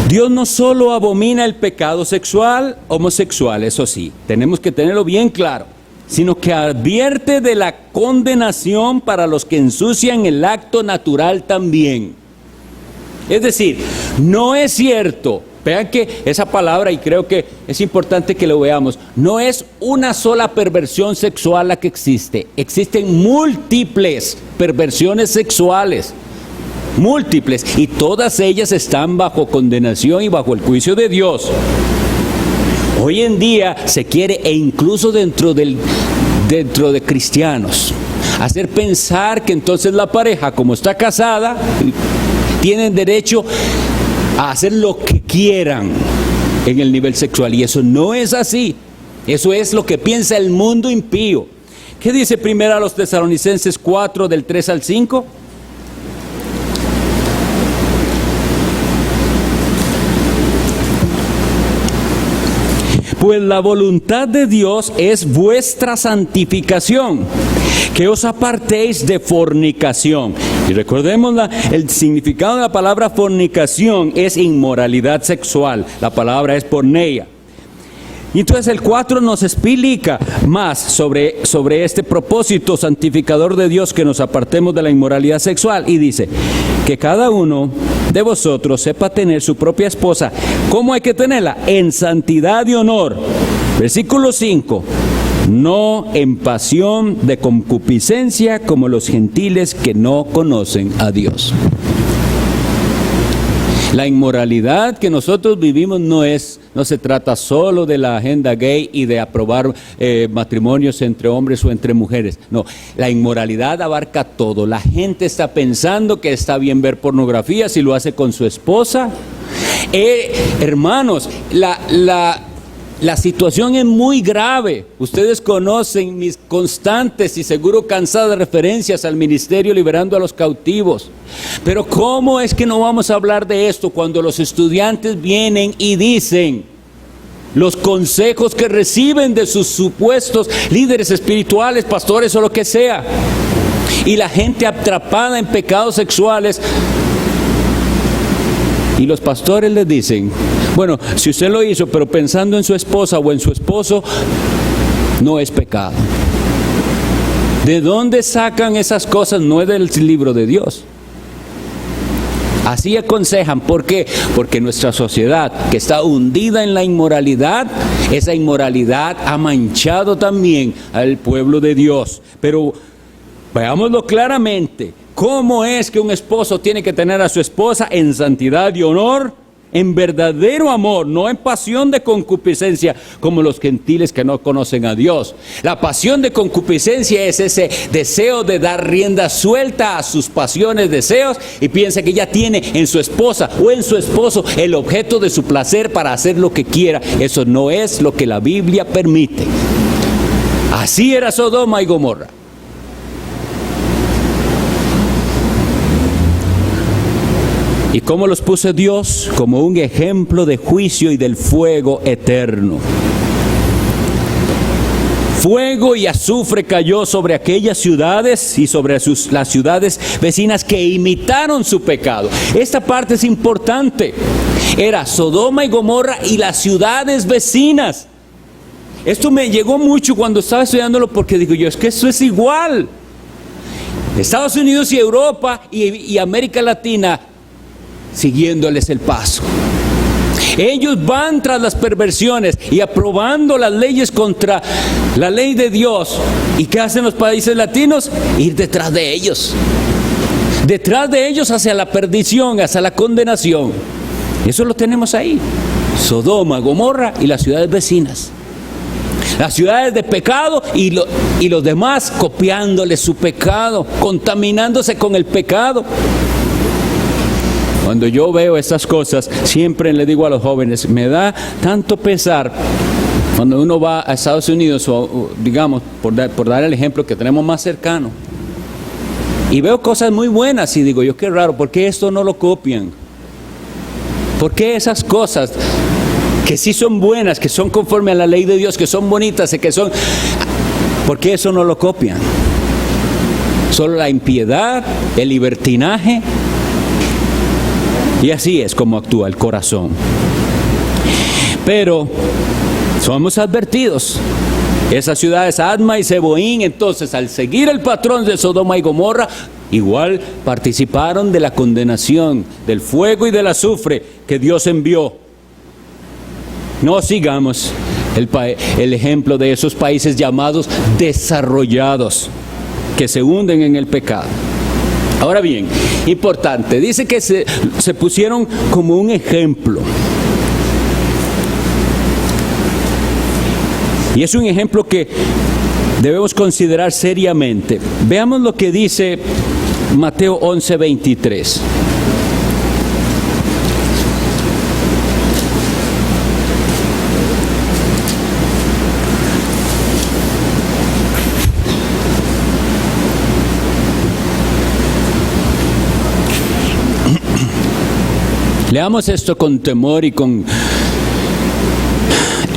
Dios no solo abomina el pecado sexual, homosexual, eso sí, tenemos que tenerlo bien claro, sino que advierte de la condenación para los que ensucian el acto natural también. Es decir, no es cierto, vean que esa palabra, y creo que es importante que lo veamos, no es una sola perversión sexual la que existe, existen múltiples perversiones sexuales, múltiples, y todas ellas están bajo condenación y bajo el juicio de Dios. Hoy en día se quiere, e incluso dentro de cristianos, hacer pensar que entonces la pareja, como está casada, tienen derecho a hacer lo que quieran en el nivel sexual, y eso no es así. Eso es lo que piensa el mundo impío. ¿Qué dice primero a los Tesalonicenses 4, del 3 al 5? Pues la voluntad de Dios es vuestra santificación, que os apartéis de fornicación. Y recordemos el significado de la palabra fornicación es inmoralidad sexual. La palabra es porneia. Y entonces el 4 nos explica más sobre este propósito santificador de Dios, que nos apartemos de la inmoralidad sexual, y dice que cada uno de vosotros sepa tener su propia esposa. ¿Cómo hay que tenerla? En santidad y honor. Versículo 5. No en pasión de concupiscencia como los gentiles que no conocen a Dios. La inmoralidad que nosotros vivimos no se trata solo de la agenda gay y de aprobar matrimonios entre hombres o entre mujeres. No, la inmoralidad abarca todo. La gente está pensando que está bien ver pornografía si lo hace con su esposa. Hermanos, la situación es muy grave. Ustedes conocen mis constantes y seguro cansadas referencias al ministerio liberando a los cautivos. Pero ¿cómo es que no vamos a hablar de esto cuando los estudiantes vienen y dicen los consejos que reciben de sus supuestos líderes espirituales, pastores o lo que sea? Y la gente atrapada en pecados sexuales. Y los pastores les dicen, bueno, si usted lo hizo, pero pensando en su esposa o en su esposo, no es pecado. ¿De dónde sacan esas cosas? No es del libro de Dios. Así aconsejan. ¿Por qué? Porque nuestra sociedad, que está hundida en la inmoralidad, esa inmoralidad ha manchado también al pueblo de Dios. Pero veámoslo claramente. ¿Cómo es que un esposo tiene que tener a su esposa en santidad y honor, en verdadero amor, no en pasión de concupiscencia como los gentiles que no conocen a Dios? La pasión de concupiscencia es ese deseo de dar rienda suelta a sus pasiones, deseos, y piensa que ya tiene en su esposa o en su esposo el objeto de su placer para hacer lo que quiera. Eso no es lo que la Biblia permite. Así era Sodoma y Gomorra. ¿Y cómo los puso Dios? Como un ejemplo de juicio y del fuego eterno. Fuego y azufre cayó sobre aquellas ciudades y sobre las ciudades vecinas que imitaron su pecado. Esta parte es importante. Era Sodoma y Gomorra y las ciudades vecinas. Esto me llegó mucho cuando estaba estudiándolo, porque digo yo, es que esto es igual. Estados Unidos y Europa y América Latina siguiéndoles el paso. Ellos van tras las perversiones y aprobando las leyes contra la ley de Dios. ¿Y qué hacen los países latinos? Ir detrás de ellos. Detrás de ellos hacia la perdición, hacia la condenación. Eso lo tenemos ahí. Sodoma, Gomorra y las ciudades vecinas. Las ciudades de pecado y los demás copiándole su pecado, contaminándose con el pecado. Cuando yo veo estas cosas, siempre le digo a los jóvenes, me da tanto pesar cuando uno va a Estados Unidos, o digamos, por dar el ejemplo que tenemos más cercano, y veo cosas muy buenas y digo yo, qué raro, ¿por qué esto no lo copian? ¿Por qué esas cosas que sí son buenas, que son conforme a la ley de Dios, que son bonitas, ¿por qué eso no lo copian? Solo la impiedad, el libertinaje. Y así es como actúa el corazón. Pero somos advertidos. Esas ciudades, Adma y Zeboín, entonces al seguir el patrón de Sodoma y Gomorra, igual participaron de la condenación, del fuego y del azufre que Dios envió. No sigamos el ejemplo de esos países llamados desarrollados, que se hunden en el pecado. Ahora bien, importante, dice que se pusieron como un ejemplo. Y es un ejemplo que debemos considerar seriamente. Veamos lo que dice Mateo 11:23. Leamos esto con temor y con...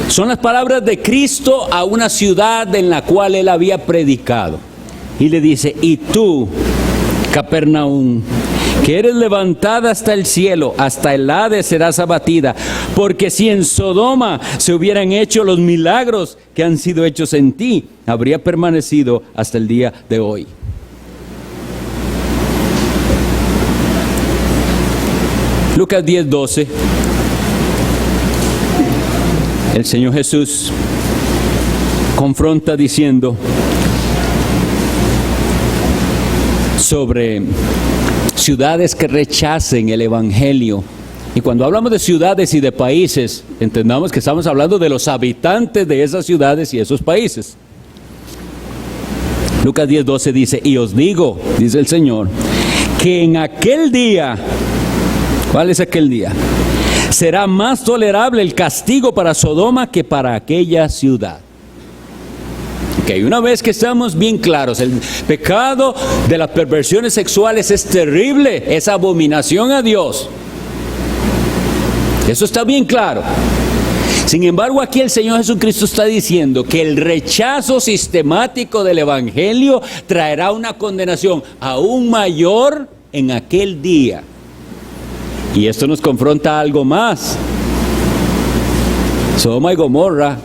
Son las palabras de Cristo a una ciudad en la cual Él había predicado. Y le dice, y tú, Capernaum, que eres levantada hasta el cielo, hasta el Hades serás abatida, porque si en Sodoma se hubieran hecho los milagros que han sido hechos en ti, habría permanecido hasta el día de hoy. Lucas 10:12. El Señor Jesús confronta diciendo sobre ciudades que rechacen el Evangelio. Y cuando hablamos de ciudades y de países, entendamos que estamos hablando de los habitantes de esas ciudades y esos países. Lucas 10:12 dice, y os digo, dice el Señor, que en aquel día, ¿cuál es aquel día? Será más tolerable el castigo para Sodoma que para aquella ciudad. Ok, una vez que estamos bien claros, el pecado de las perversiones sexuales es terrible, es abominación a Dios. Eso está bien claro. Sin embargo, aquí el Señor Jesucristo está diciendo que el rechazo sistemático del Evangelio traerá una condenación aún mayor en aquel día. Y esto nos confronta a algo más. Sodoma y Gomorra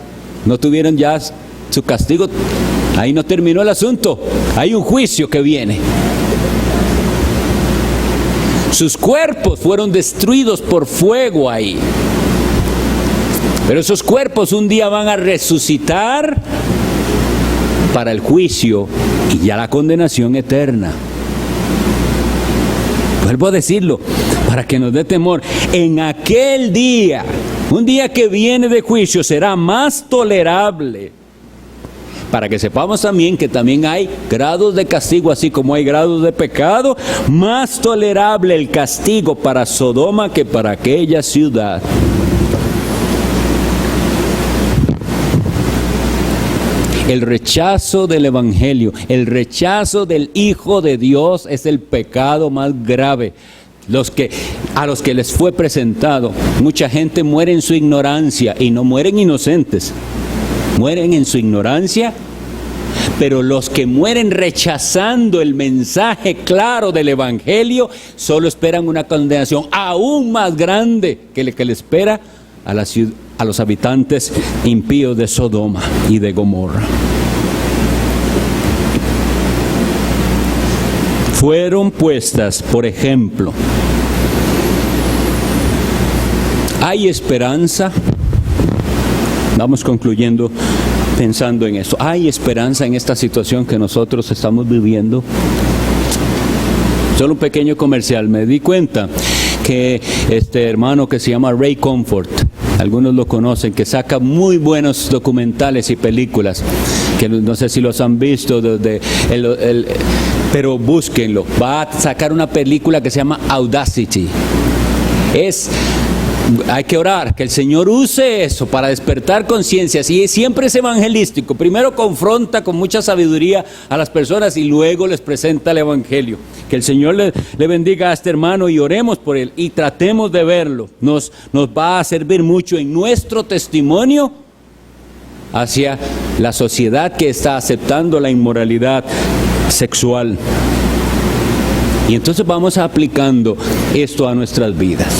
no tuvieron ya su castigo. Ahí no terminó el asunto. Hay un juicio que viene. Sus cuerpos fueron destruidos por fuego ahí. Pero esos cuerpos un día van a resucitar para el juicio y ya la condenación eterna. Vuelvo a decirlo, para que nos dé temor. En aquel día, un día que viene de juicio, será más tolerable. Para que sepamos también que también hay grados de castigo, así como hay grados de pecado, más tolerable el castigo para Sodoma que para aquella ciudad. El rechazo del Evangelio, el rechazo del Hijo de Dios es el pecado más grave. A los que les fue presentado, mucha gente muere en su ignorancia y no mueren inocentes, mueren en su ignorancia, pero los que mueren rechazando el mensaje claro del Evangelio solo esperan una condenación aún más grande que le espera a los habitantes impíos de Sodoma y de Gomorra. Fueron puestas, por ejemplo, ¿hay esperanza? Vamos concluyendo pensando en esto. ¿Hay esperanza en esta situación que nosotros estamos viviendo? Solo un pequeño comercial. Me di cuenta que este hermano que se llama Ray Comfort, algunos lo conocen, que saca muy buenos documentales y películas, que no sé si los han visto, pero búsquenlo. Va a sacar una película que se llama Audacity. Hay que orar, que el Señor use eso para despertar conciencias, y siempre es evangelístico. Primero confronta con mucha sabiduría a las personas y luego les presenta el Evangelio. Que el Señor le bendiga a este hermano y oremos por él y tratemos de verlo. Nos va a servir mucho en nuestro testimonio hacia la sociedad que está aceptando la inmoralidad sexual. Y entonces vamos aplicando esto a nuestras vidas.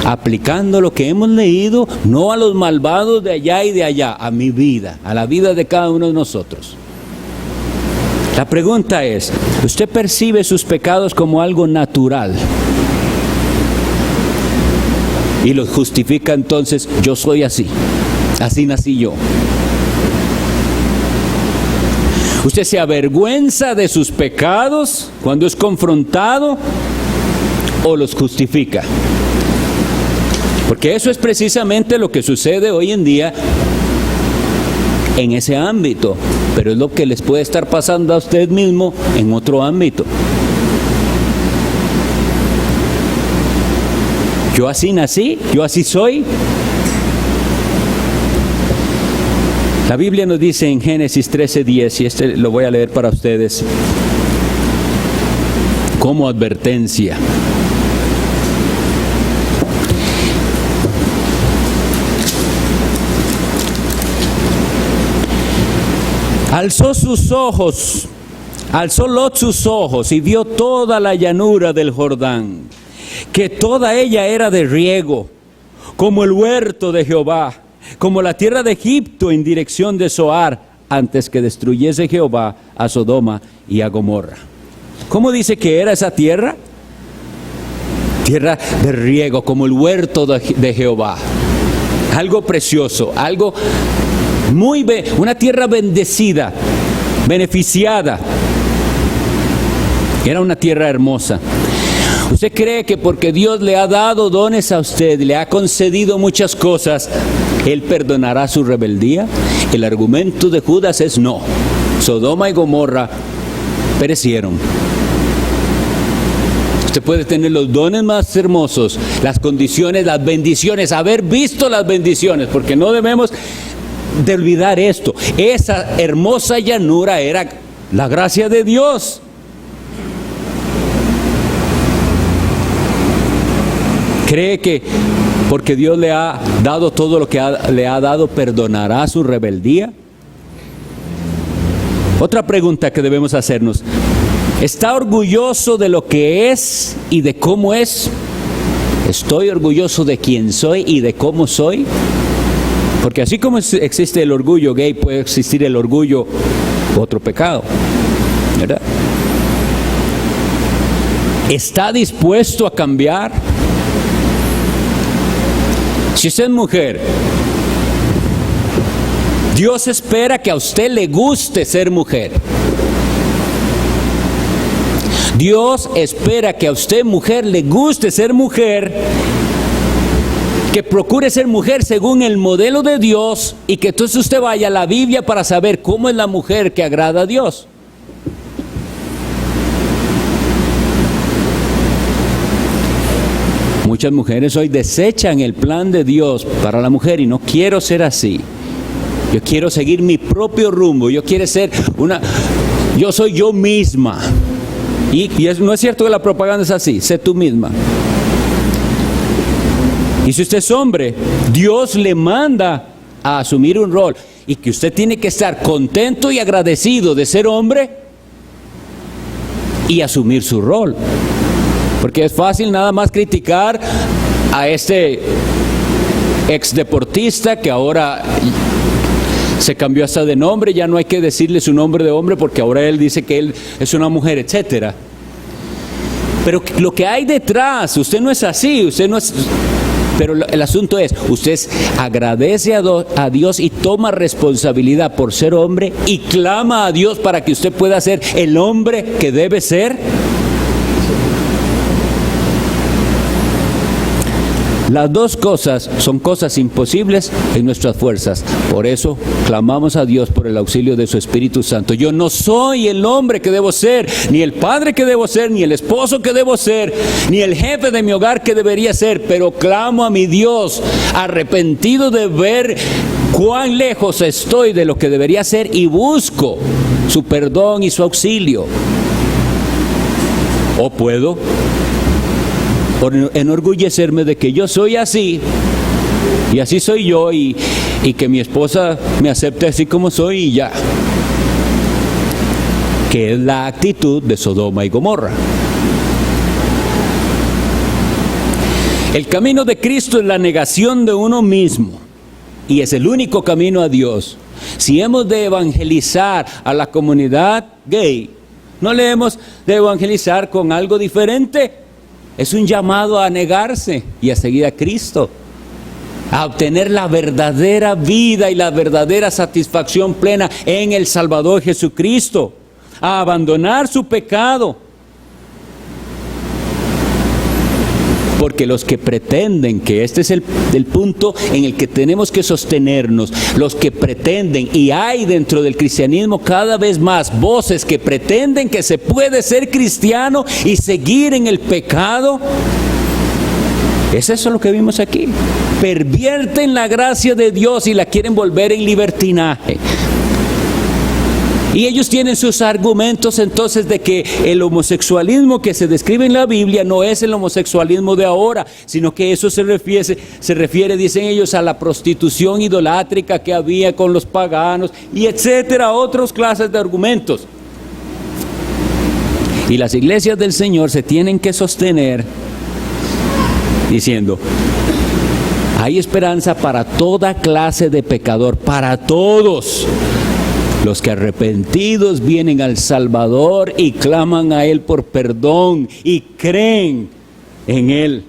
Aplicando lo que hemos leído, no a los malvados de allá y de allá, a mi vida, a la vida de cada uno de nosotros. La pregunta es, ¿usted percibe sus pecados como algo natural? Y los justifica entonces, yo soy así, así nací yo. ¿Usted se avergüenza de sus pecados cuando es confrontado o los justifica? Porque eso es precisamente lo que sucede hoy en día en ese ámbito, pero es lo que les puede estar pasando a usted mismo en otro ámbito. Yo así nací, yo así soy. La Biblia nos dice en Génesis 13:10, y este lo voy a leer para ustedes como advertencia. Alzó Lot sus ojos y vio toda la llanura del Jordán, que toda ella era de riego, como el huerto de Jehová, como la tierra de Egipto en dirección de Zoar, antes que destruyese Jehová a Sodoma y a Gomorra. ¿Cómo dice que era esa tierra? Tierra de riego, como el huerto de Jehová. Algo precioso, algo una tierra bendecida, beneficiada. Era una tierra hermosa. ¿Usted cree que porque Dios le ha dado dones a usted, le ha concedido muchas cosas, Él perdonará su rebeldía? El argumento de Judas es no. Sodoma y Gomorra perecieron. Usted puede tener los dones más hermosos, las condiciones, las bendiciones, haber visto las bendiciones, porque no debemos de olvidar esto. Esa hermosa llanura era la gracia de Dios. ¿Cree que porque Dios le ha dado todo lo que le ha dado, perdonará su rebeldía? Otra pregunta que debemos hacernos: ¿está orgulloso de lo que es y de cómo es? ¿Estoy orgulloso de quién soy y de cómo soy? Porque así como existe el orgullo gay, puede existir el orgullo, otro pecado, ¿verdad? ¿Está dispuesto a cambiar? Si usted es mujer, Dios espera que a usted le guste ser mujer. Dios espera que a usted, mujer, le guste ser mujer, que procure ser mujer según el modelo de Dios, y que entonces usted vaya a la Biblia para saber cómo es la mujer que agrada a Dios. Muchas mujeres hoy desechan el plan de Dios para la mujer, y no quiero ser así. Yo quiero seguir mi propio rumbo. Yo soy yo misma. No es cierto que la propaganda es así. Sé tú misma. Y si usted es hombre, Dios le manda a asumir un rol, y que usted tiene que estar contento y agradecido de ser hombre y asumir su rol. Porque es fácil nada más criticar a este ex deportista que ahora se cambió hasta de nombre, ya no hay que decirle su nombre de hombre porque ahora él dice que él es una mujer, etcétera. Pero lo que hay detrás, usted no es así, pero el asunto es, usted agradece a Dios y toma responsabilidad por ser hombre y clama a Dios para que usted pueda ser el hombre que debe ser. Las dos cosas son cosas imposibles en nuestras fuerzas. Por eso clamamos a Dios por el auxilio de su Espíritu Santo. Yo no soy el hombre que debo ser, ni el padre que debo ser, ni el esposo que debo ser, ni el jefe de mi hogar que debería ser, pero clamo a mi Dios, arrepentido de ver cuán lejos estoy de lo que debería ser, y busco su perdón y su auxilio. ¿O puedo enorgullecerme de que yo soy así, y así soy yo, y que mi esposa me acepte así como soy y ya? Que es la actitud de Sodoma y Gomorra. El camino de Cristo es la negación de uno mismo y es el único camino a Dios. Si hemos de evangelizar a la comunidad gay, no le hemos de evangelizar con algo diferente. Es un llamado a negarse y a seguir a Cristo, a obtener la verdadera vida y la verdadera satisfacción plena en el Salvador Jesucristo, a abandonar su pecado. Porque los que pretenden, que este es el punto en el que tenemos que sostenernos, los que pretenden, y hay dentro del cristianismo cada vez más voces que pretenden que se puede ser cristiano y seguir en el pecado, es eso lo que vimos aquí. Pervierten la gracia de Dios y la quieren volver en libertinaje. Y ellos tienen sus argumentos entonces de que el homosexualismo que se describe en la Biblia no es el homosexualismo de ahora, sino que eso se refiere, dicen ellos, a la prostitución idolátrica que había con los paganos y etcétera, otras clases de argumentos. Y las iglesias del Señor se tienen que sostener diciendo: hay esperanza para toda clase de pecador, para todos. Los que arrepentidos vienen al Salvador y claman a Él por perdón y creen en Él.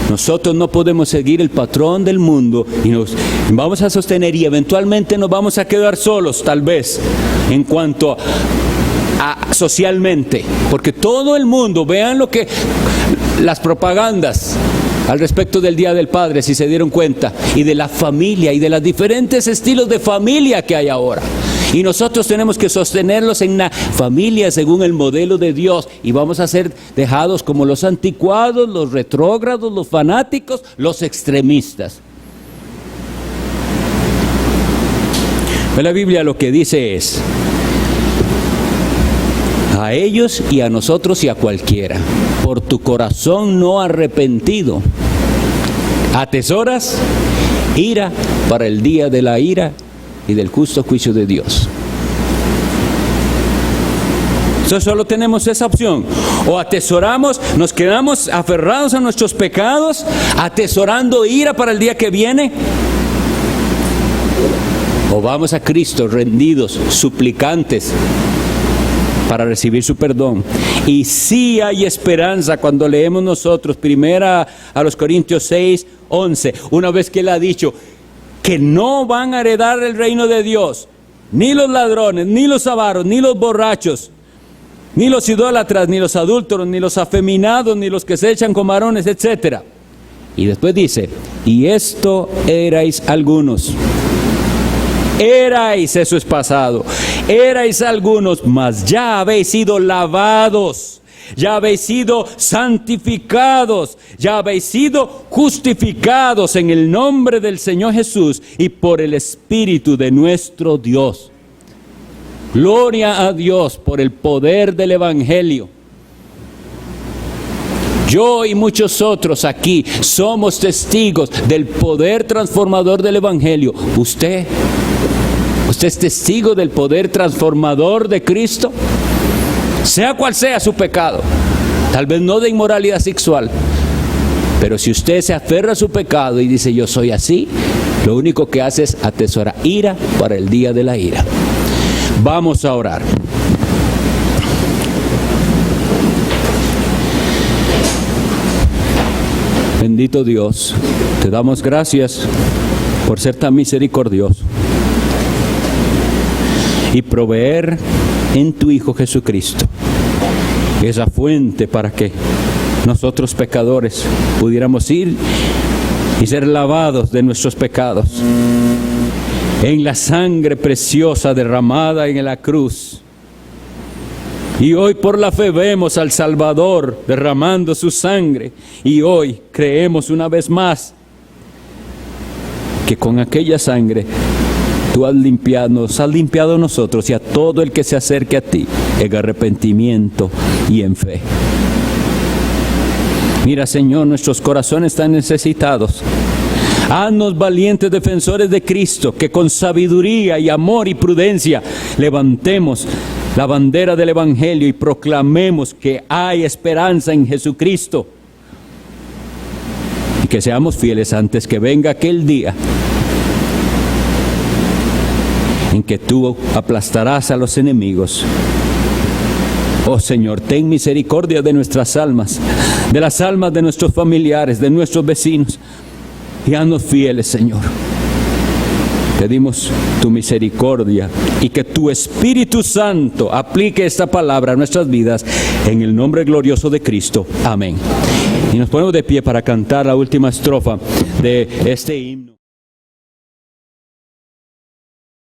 Nosotros no podemos seguir el patrón del mundo y nos vamos a sostener, y eventualmente nos vamos a quedar solos, tal vez, en cuanto a socialmente, porque todo el mundo, vean lo que las propagandas al respecto del Día del Padre, si se dieron cuenta, y de la familia y de los diferentes estilos de familia que hay ahora. Y nosotros tenemos que sostenerlos en una familia según el modelo de Dios, y vamos a ser dejados como los anticuados, los retrógrados, los fanáticos, los extremistas. Pero la Biblia lo que dice es: a ellos y a nosotros y a cualquiera, por tu corazón no arrepentido, atesoras ira para el día de la ira y del justo juicio de Dios. Entonces solo tenemos esa opción: o atesoramos, nos quedamos aferrados a nuestros pecados, atesorando ira para el día que viene, o vamos a Cristo rendidos, suplicantes, para recibir su perdón. Y sí hay esperanza cuando leemos nosotros primera a los Corintios 6:11, una vez que Él ha dicho que no van a heredar el reino de Dios ni los ladrones, ni los avaros, ni los borrachos, ni los idólatras, ni los adúlteros, ni los afeminados, ni los que se echan con varones, etc. Y después dice: y esto erais algunos. Erais, eso es pasado, erais algunos, mas ya habéis sido lavados, ya habéis sido santificados, ya habéis sido justificados en el nombre del Señor Jesús y por el Espíritu de nuestro Dios. Gloria a Dios por el poder del Evangelio. Yo y muchos otros aquí somos testigos del poder transformador del Evangelio. ¿Usted es testigo del poder transformador de Cristo? Sea cual sea su pecado, tal vez no de inmoralidad sexual, pero si usted se aferra a su pecado y dice: yo soy así, lo único que hace es atesorar ira para el día de la ira. Vamos a orar. Bendito Dios, te damos gracias por ser tan misericordioso y proveer en tu Hijo Jesucristo esa fuente para que nosotros pecadores pudiéramos ir y ser lavados de nuestros pecados en la sangre preciosa derramada en la cruz. Y hoy por la fe vemos al Salvador derramando su sangre, y hoy creemos una vez más que con aquella sangre tú nos has limpiado a nosotros y a todo el que se acerque a ti en arrepentimiento y en fe. Mira, Señor, nuestros corazones están necesitados. Haznos valientes defensores de Cristo, que con sabiduría y amor y prudencia levantemos la bandera del Evangelio y proclamemos que hay esperanza en Jesucristo. Y que seamos fieles antes que venga aquel día en que tú aplastarás a los enemigos. Oh Señor, ten misericordia de nuestras almas, de las almas de nuestros familiares, de nuestros vecinos, y haznos fieles, Señor. Pedimos tu misericordia y que tu Espíritu Santo aplique esta palabra a nuestras vidas en el nombre glorioso de Cristo. Amén. Y nos ponemos de pie para cantar la última estrofa de este himno.